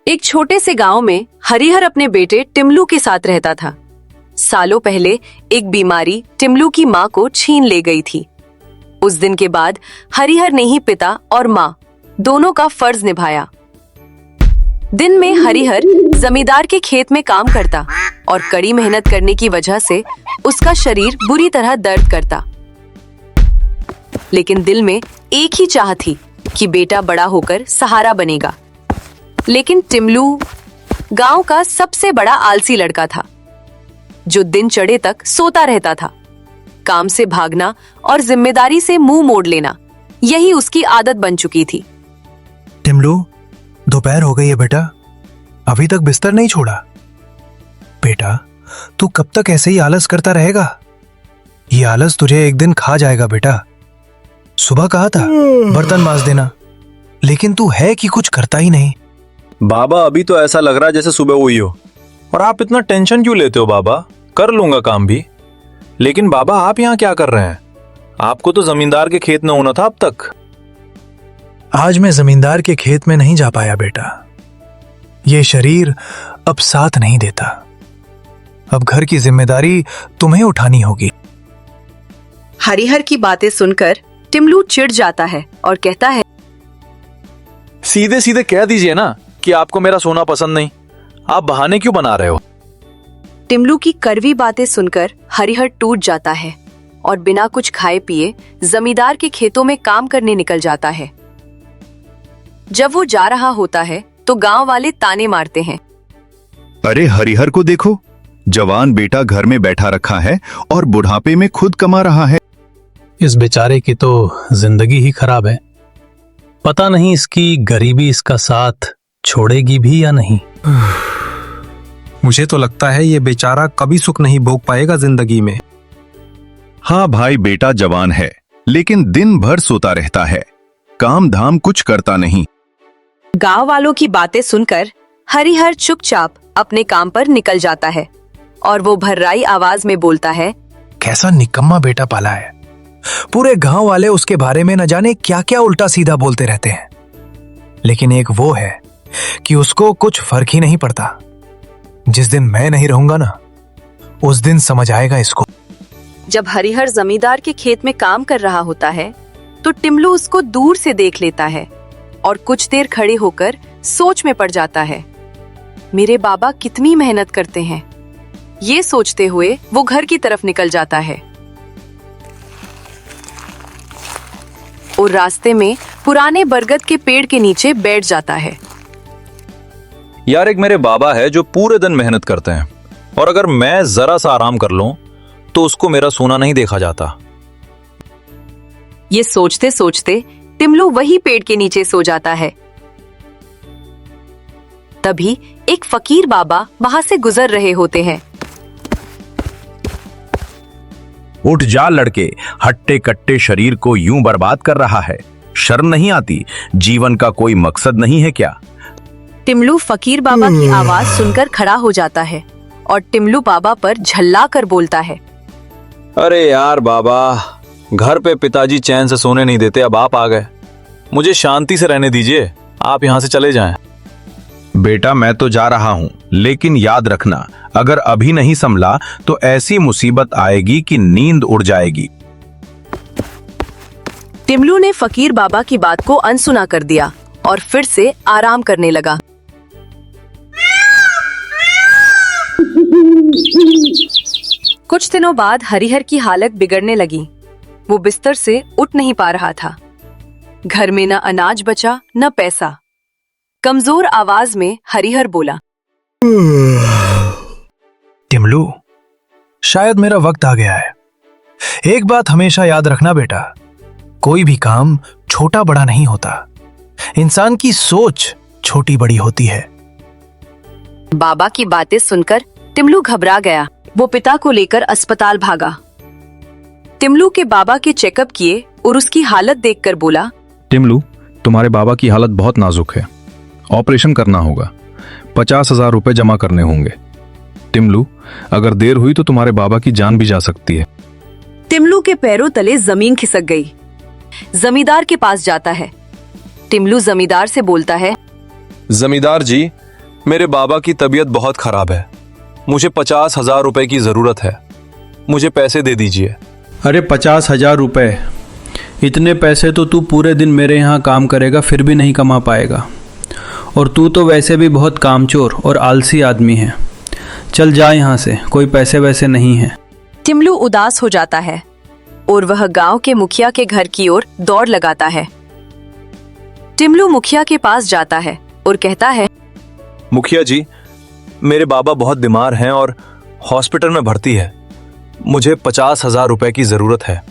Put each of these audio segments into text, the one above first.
एक छोटे से गांव में हरिहर अपने बेटे टिमलू के साथ रहता था। सालों पहले एक बीमारी टिमलू की मां को छीन ले गई थी। उस दिन के बाद हरिहर ने ही पिता और मां दोनों का फर्ज निभाया। दिन में हरिहर जमींदार के खेत में काम करता और कड़ी मेहनत करने की वजह से उसका शरीर बुरी तरह दर्द करता। लेकिन दिल में एक ही चाह थी कि बेटा बड़ा होकर सहारा बनेगा। लेकिन टिमलू गांव का सबसे बड़ा आलसी लड़का था, जो दिन चढ़े तक सोता रहता था। काम से भागना और जिम्मेदारी से मुंह मोड़ लेना, यही उसकी आदत बन चुकी थी। टिमलू, दोपहर हो गई है बेटा, अभी तक बिस्तर नहीं छोड़ा। बेटा, तू कब तक ऐसे ही आलस करता रहेगा? ये आलस तुझे एक दिन खा जाएगा बेटा। सुबह कहा था बर्तन मांज देना, लेकिन तू है कि कुछ करता ही नहीं। बाबा, अभी तो ऐसा लग रहा है जैसे सुबह हुई हो। और आप इतना टेंशन क्यों लेते हो बाबा? कर लूंगा काम भी। लेकिन बाबा, आप यहाँ क्या कर रहे हैं? आपको तो जमींदार के खेत में होना था अब तक। आज मैं जमींदार के खेत में नहीं जा पाया बेटा। ये शरीर अब साथ नहीं देता। अब घर की जिम्मेदारी तुम्हें उठानी होगी। हरिहर की बातें सुनकर टिमलू चिढ़ जाता है और कहता है, सीधे सीधे कह दीजिए ना कि आपको मेरा सोना पसंद नहीं। आप बहाने क्यों बना रहे हो? टिमलू की कड़वी बातें सुनकर हरिहर टूट जाता है और बिना कुछ खाए पिए जमींदार के खेतों में काम करने निकल जाता है। जब वो जा रहा होता है तो गांव वाले ताने मारते हैं। अरे हरिहर को देखो, जवान बेटा घर में बैठा रखा है और बुढ़ापे में खुद कमा रहा है। इस बेचारे की तो जिंदगी ही खराब है। पता नहीं इसकी गरीबी इसका साथ छोड़ेगी भी या नहीं। मुझे तो लगता है ये बेचारा कभी सुख नहीं भोग पाएगा जिंदगी में। हाँ भाई, बेटा जवान है लेकिन दिन भर सोता रहता है, काम धाम कुछ करता नहीं। गांव वालों की बातें सुनकर हरिहर चुपचाप अपने काम पर निकल जाता है और वो भर्राई आवाज में बोलता है, कैसा निकम्मा बेटा पाला है। पूरे गांव वाले उसके बारे में न जाने क्या क्या उल्टा सीधा बोलते रहते हैं, लेकिन एक वो है कि उसको कुछ फर्क ही नहीं पड़ता। जिस दिन मैं नहीं रहूंगा ना, उस दिन समझ आएगा इसको। जब हरिहर जमींदार के खेत में काम कर रहा होता है तो टिमलू उसको दूर से देख लेता है और कुछ देर खड़े होकर सोच में पड़ जाता है। मेरे बाबा कितनी मेहनत करते हैं, ये सोचते हुए वो घर की तरफ निकल जाता है और रास्ते में पुराने बरगद के पेड़ के नीचे बैठ जाता है। यार, एक मेरे बाबा है जो पूरे दिन मेहनत करते हैं, और अगर मैं जरा सा आराम कर लूं तो उसको मेरा सोना नहीं देखा जाता। ये सोचते सोचते टिमलू वही पेड़ के नीचे सो जाता है। तभी एक फकीर बाबा वहां से गुजर रहे होते हैं। उठ जा लड़के, हट्टे कट्टे शरीर को यूं बर्बाद कर रहा है। शर्म नहीं आती? जीवन का कोई मकसद नहीं है क्या? टिमलू फकीर बाबा की आवाज सुनकर खड़ा हो जाता है और टिमलू बाबा पर झल्ला कर बोलता है, अरे यार बाबा, घर पे पिताजी चैन से सोने नहीं देते, अब आप आ गए। मुझे शांति से रहने दीजिए, आप यहाँ से चले जाएं। बेटा, मैं तो जा रहा हूं, लेकिन याद रखना, अगर अभी नहीं संभला तो ऐसी मुसीबत आएगी कि नींद उड़ जाएगी। टिमलू ने फकीर बाबा की बात को अनसुना कर दिया और फिर से आराम करने लगा। कुछ दिनों बाद हरिहर की हालत बिगड़ने लगी। वो बिस्तर से उठ नहीं पा रहा था। घर में न अनाज बचा न पैसा। कमजोर आवाज में हरिहर बोला, टिमलू, शायद मेरा वक्त आ गया है। एक बात हमेशा याद रखना बेटा, कोई भी काम छोटा बड़ा नहीं होता। इंसान की सोच छोटी बड़ी होती है। बाबा की बातें सुनकर टिमलू घबरा गया। वो पिता को लेकर अस्पताल भागा। टिमलू के बाबा के चेकअप किए और उसकी हालत देखकर बोला, टिमलू, तुम्हारे बाबा की हालत बहुत नाजुक है, ऑपरेशन करना होगा, 50,000 रुपए जमा करने होंगे। टिमलू, अगर देर हुई तो तुम्हारे बाबा की जान भी जा सकती है। टिमलू के पैरों तले जमीन खिसक गई। जमींदार के पास जाता है। टिमलू जमींदार से बोलता है, जमींदार जी, मेरे बाबा की तबीयत बहुत खराब है, मुझे 50,000 रुपए की जरूरत है, मुझे पैसे दे दीजिए। अरे 50,000 रुपए, इतने पैसे तो तू पूरे दिन मेरे यहाँ काम करेगा फिर भी नहीं कमा पाएगा, और तू तो वैसे भी बहुत कामचोर और आलसी आदमी है। चल जा यहाँ से, कोई पैसे वैसे नहीं है। टिमलू उदास हो जाता है और वह गांव के मुखिया के घर की ओर दौड़ लगाता है। टिमलू मुखिया के पास जाता है और कहता है, मुखिया जी, मेरे बाबा बहुत बीमार हैं और हॉस्पिटल में भर्ती है, मुझे 50,000 रुपए की जरूरत है,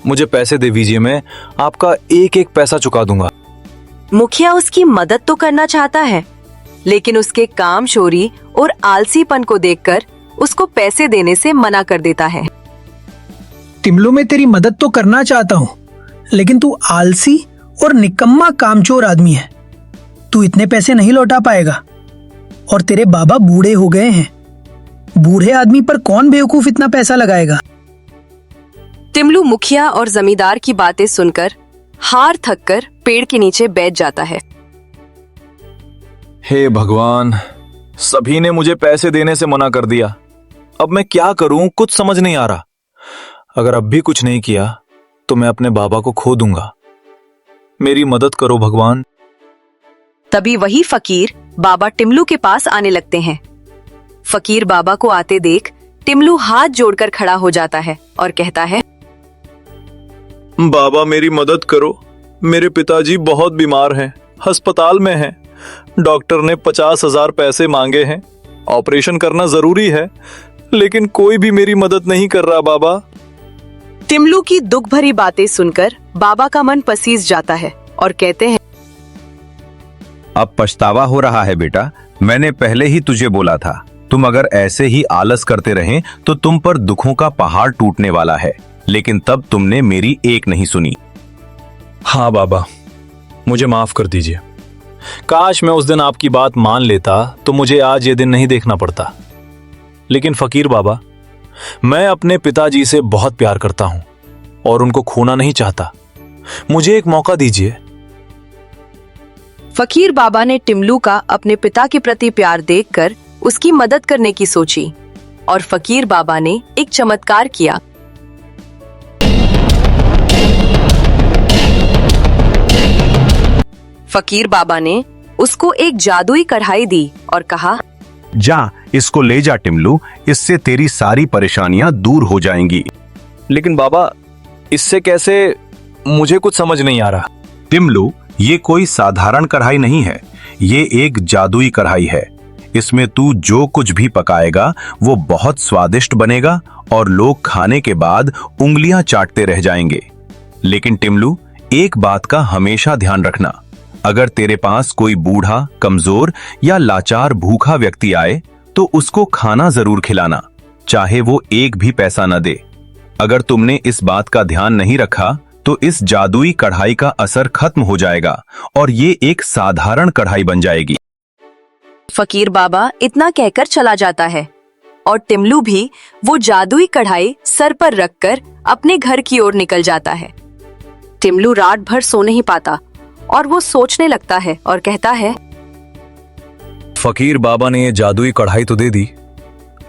मुझे पैसे दे दीजिए, मैं आपका एक एक पैसा चुका दूंगा। मुखिया उसकी मदद तो करना चाहता है, लेकिन उसके कामचोरी और आलसीपन को देखकर उसको पैसे देने से मना कर देता है। टिमलू, मैं तेरी मदद तो करना चाहता हूँ, लेकिन तू आलसी और निकम्मा कामचोर आदमी है। तू इतने पैसे नहीं लौटा पाएगा, और तेरे बाबा बूढ़े हो गए हैं। बूढ़े आदमी पर कौन बेवकूफ इतना पैसा लगाएगा। टिमलू मुखिया और जमींदार की बातें सुनकर हार थककर पेड़ के नीचे बैठ जाता है। हे भगवान, सभी ने मुझे पैसे देने से मना कर दिया, अब मैं क्या करूं, कुछ समझ नहीं आ रहा। अगर अब भी कुछ नहीं किया तो मैं अपने बाबा को खो दूंगा, मेरी मदद करो भगवान। तभी वही फकीर बाबा टिमलू के पास आने लगते हैं। फकीर बाबा को आते देख टिमलू हाथ जोड़कर खड़ा हो जाता है और कहता है, बाबा मेरी मदद करो, मेरे पिताजी बहुत बीमार हैं, अस्पताल में हैं, डॉक्टर ने 50,000 पैसे मांगे हैं, ऑपरेशन करना जरूरी है, लेकिन कोई भी मेरी मदद नहीं कर रहा बाबा। टिमलू की दुख भरी बातें सुनकर बाबा का मन पसीज जाता है और कहते हैं, अब पछतावा हो रहा है बेटा, मैंने पहले ही तुझे बोला था, तुम अगर ऐसे ही आलस करते रहें तो तुम पर दुखों का पहाड़ टूटने वाला है, लेकिन तब तुमने मेरी एक नहीं सुनी। हाँ बाबा, मुझे माफ कर दीजिए, काश मैं उस दिन आपकी बात मान लेता तो मुझे आज ये दिन नहीं देखना पड़ता। लेकिन फकीर बाबा, मैं अपने पिताजी से बहुत प्यार करता हूं और उनको खोना नहीं चाहता, मुझे एक मौका दीजिए। फकीर बाबा ने टिमलू का अपने पिता के प्रति प्यार देखकर उसकी मदद करने की सोची और फकीर बाबा ने एक चमत्कार किया। फकीर बाबा ने उसको एक जादुई कढ़ाई दी और कहा, जा इसको ले जा टिमलू, इससे तेरी सारी परेशानियां दूर हो जाएंगी। लेकिन बाबा, इससे कैसे, मुझे कुछ समझ नहीं आ रहा। टिमलू, ये कोई साधारण कढ़ाई नहीं है, ये एक जादुई कढ़ाई है। इसमें तू जो कुछ भी पकाएगा वो बहुत स्वादिष्ट बनेगा और लोग खाने के बाद उंगलियां चाटते रह जाएंगे। लेकिन टिमलू, एक बात का हमेशा ध्यान रखना, अगर तेरे पास कोई बूढ़ा, कमजोर या लाचार भूखा व्यक्ति आए तो उसको खाना जरूर खिलाना, चाहे वो एक भी पैसा न दे। अगर तुमने इस बात का ध्यान नहीं रखा तो इस जादुई कढ़ाई का असर खत्म हो जाएगा और ये एक साधारण कढ़ाई बन जाएगी। फकीर बाबा इतना कहकर चला जाता है और टिमलू भी वो जादुई कढ़ाई सर पर रखकर अपने घर की ओर निकल जाता है। टिमलू रात भर सो नहीं पाता और वो सोचने लगता है और कहता है, फकीर बाबा ने ये जादुई कढ़ाई तो दे दी,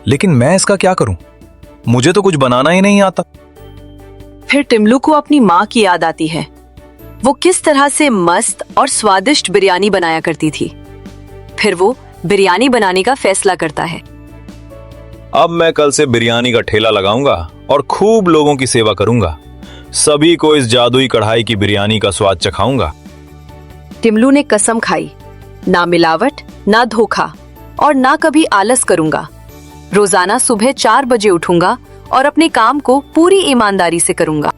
लेकिन मैं इसका क्या करूं, मुझे तो कुछ बनाना ही नहीं आता। फिर टिमलू को अपनी माँ की याद आती है, वो किस तरह से मस्त और स्वादिष्ट बिरयानी बनाया करती थी। फिर वो बिरयानी बनाने का फैसला करता है। अब मैं कल से बिरयानी का ठेला लगाऊंगा और खूब लोगों की सेवा करूंगा, सभी को इस जादुई कढ़ाई की बिरयानी का स्वाद चखाऊंगा। टिमलू ने कसम खाई, ना मिलावट, ना धोखा और ना कभी आलस करूंगा। रोजाना सुबह 4 बजे उठूंगा और अपने काम को पूरी ईमानदारी से करूंगा।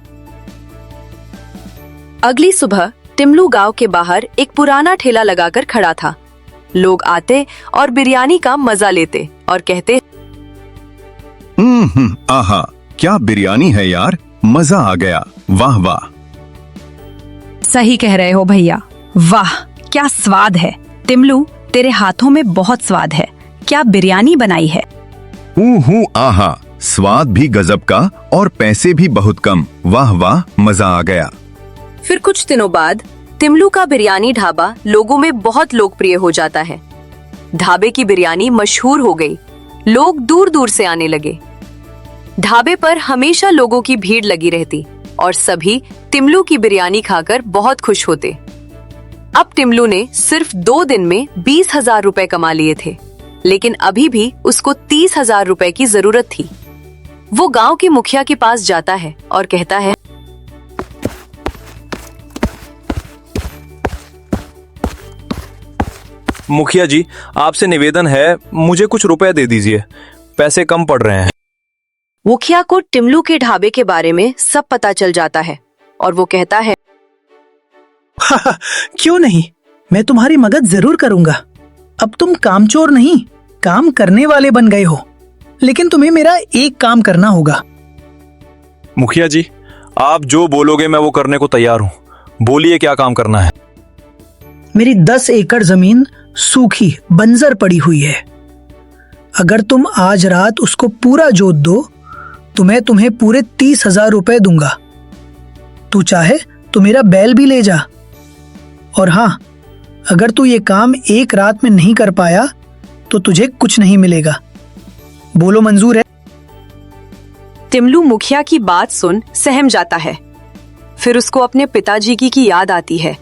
अगली सुबह टिमलू गांव के बाहर एक पुराना ठेला लगाकर खड़ा था। लोग आते और बिरयानी का मजा लेते और कहते, आहा, क्या बिरयानी है यार, मजा आ गया, वाह वाह। सही कह रहे हो भैया, वाह क्या स्वाद है। टिमलू, तेरे हाथों में बहुत स्वाद है, क्या बिरयानी बनाई है। आहा, स्वाद भी गजब का और पैसे भी बहुत कम। वाह वाह, मजा आ गया। फिर कुछ दिनों बाद टिमलू का बिरयानी ढाबा लोगों में बहुत लोकप्रिय हो जाता है। ढाबे की बिरयानी मशहूर हो गई, लोग दूर दूर से आने लगे। ढाबे पर हमेशा लोगों की भीड़ लगी रहती और सभी टिमलू की बिरयानी खाकर बहुत खुश होते। अब टिमलू ने सिर्फ 2 दिन में 20,000 रुपए कमा लिए थे, लेकिन अभी भी उसको 30,000 रुपए की जरूरत थी। वो गांव के मुखिया के पास जाता है और कहता है, मुखिया जी, आपसे निवेदन है, मुझे कुछ रुपए दे दीजिए, पैसे कम पड़ रहे हैं। मुखिया को टिमलू के ढाबे के बारे में सब पता चल जाता है और वो कहता है, क्यों नहीं, मैं तुम्हारी मदद जरूर करूंगा। अब तुम कामचोर नहीं, काम करने वाले बन गए हो, लेकिन तुम्हें मेरा एक काम करना होगा। मुखिया जी, आप जो बोलोगे मैं वो करने को तैयार हूँ। बोलिए क्या काम करना है। मेरी 10 एकड़ जमीन सूखी बंजर पड़ी हुई है। अगर तुम आज रात उसको पूरा जोत दो तो मैं तुम्हें पूरे 30,000 रुपए दूंगा। तू चाहे तो मेरा बैल भी ले जा। और हाँ, अगर तू ये काम एक रात में नहीं कर पाया तो तुझे कुछ नहीं मिलेगा। बोलो, मंजूर है? टिमलू मुखिया की बात सुन सहम जाता है। फिर उसको अपने पिताजी की याद आती है,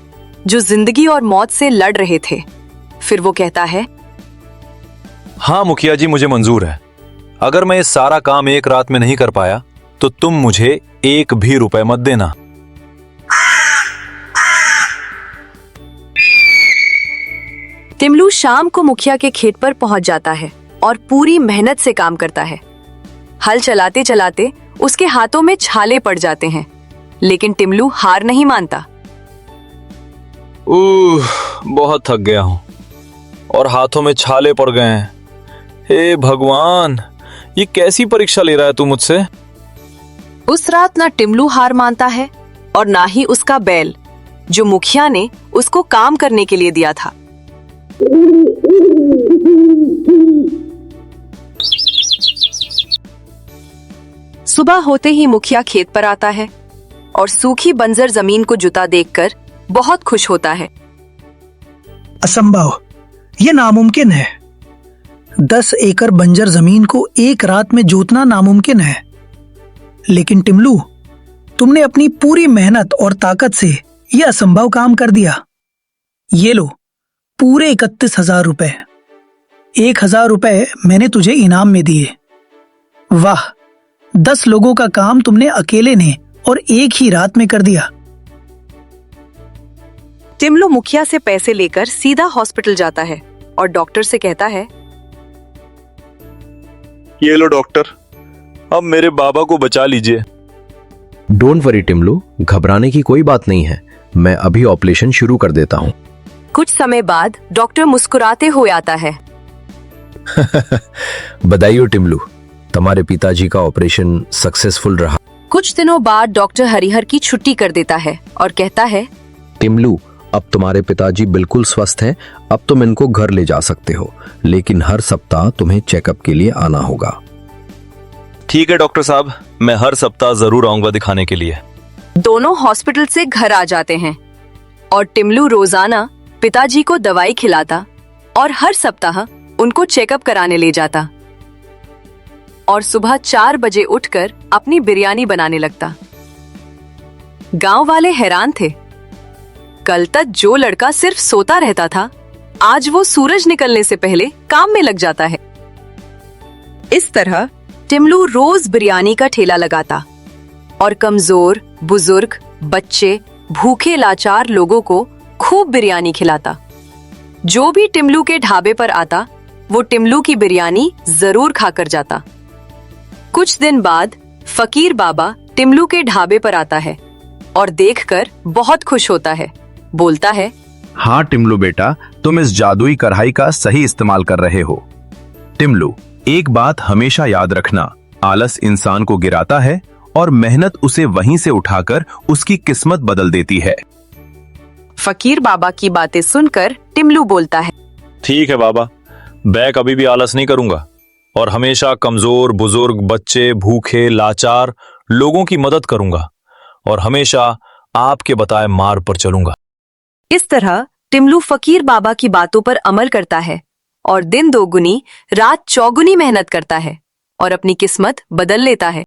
जो जिंदगी और मौत से लड़ रहे थे। फिर वो कहता है, हाँ मुखिया जी, मुझे मंजूर है। अगर मैं ये सारा काम एक रात में नहीं कर पाया तो तुम मुझे एक भी रुपए मत देना। टिमलू शाम को मुखिया के खेत पर पहुंच जाता है और पूरी मेहनत से काम करता है। हल चलाते चलाते उसके हाथों में छाले पड़ जाते हैं, लेकिन टिमलू हार नहीं मानता। बहुत थक गया हूं और हाथों में छाले पड़ गए हैं। हे भगवान, ये कैसी परीक्षा ले रहा है तू मुझसे? उस रात ना टिमलू हार मानता है और ना ही उसका बैल, जो मुखिया ने उसको काम करने के लिए दिया था। सुबह होते ही मुखिया खेत पर आता है और सूखी बंजर जमीन को जुता देखकर बहुत खुश होता है। असंभव, ये नामुमकिन है। 10 एकड़ बंजर जमीन को एक रात में जोतना नामुमकिन है। लेकिन टिमलू, तुमने अपनी पूरी मेहनत और ताकत से यह असंभव काम कर दिया। ये लो, पूरे 31,000 रुपए। 1,000 रुपए मैंने तुझे इनाम में दिए। वाह, 10 लोगों का काम तुमने अकेले ने और एक ही रात में कर दिया। टिमलू मुखिया से पैसे लेकर सीधा हॉस्पिटल जाता है और डॉक्टर से कहता है, ये लो डॉक्टर, अब मेरे बाबा को बचा लीजिए। डोंट वरी टिमलू, घबराने की कोई बात नहीं है। मैं अभी ऑपरेशन शुरू कर देता हूँ। कुछ समय बाद डॉक्टर मुस्कुराते हुए आता है। बधाई हो टिमलू, तुम्हारे पिताजी का ऑपरेशन सक्सेसफुल रहा। कुछ दिनों बाद डॉक्टर हरिहर की छुट्टी कर देता है और कहता है, टिमलू, अब तुम्हारे पिताजी बिल्कुल स्वस्थ हैं। अब तुम इनको घर ले जा सकते हो, लेकिन हर सप्ताह तुम्हें चेकअप के लिए आना होगा। ठीक है डॉक्टर साहब, मैं हर सप्ताह जरूर आऊंगा दिखाने के लिए। दोनों हॉस्पिटल से घर आ जाते हैं और टिमलू रोजाना पिताजी को दवाई खिलाता और हर सप्ताह उनको चेकअप कराने ले जाता और सुबह 4 बजे उठकर अपनी बिरयानी बनाने लगता। गांव वाले हैरान थे। कल तक जो लड़का सिर्फ सोता रहता था, आज वो सूरज निकलने से पहले काम में लग जाता है। इस तरह टिमलू रोज बिरयानी का ठेला लगाता और कमजोर, बुजुर्ग, बच्चे, भूखे लाचार लोगों को खूब बिरयानी खिलाता। जो भी टिमलू के ढाबे पर आता, वो टिमलू की बिरयानी जरूर खाकर जाता। कुछ दिन बाद फकीर बाबा टिमलू के ढाबे पर आता है और देखकर बहुत खुश होता है। बोलता है, हाँ टिमलू बेटा, तुम इस जादुई कढ़ाई का सही इस्तेमाल कर रहे हो। टिमलू, एक बात हमेशा याद रखना, आलस इंसान को गिराता है और मेहनत उसे वहीं से उठाकर उसकी किस्मत बदल देती है। फकीर बाबा की बातें सुनकर टिमलू बोलता है, ठीक है बाबा, मैं कभी भी आलस नहीं करूंगा और हमेशा कमजोर, बुजुर्ग, बच्चे, भूखे, लाचार लोगों की मदद करूंगा और हमेशा आपके बताए मार्ग पर चलूंगा। इस तरह टिमलू फकीर बाबा की बातों पर अमल करता है और दिन दोगुनी रात चौगुनी मेहनत करता है और अपनी किस्मत बदल लेता है।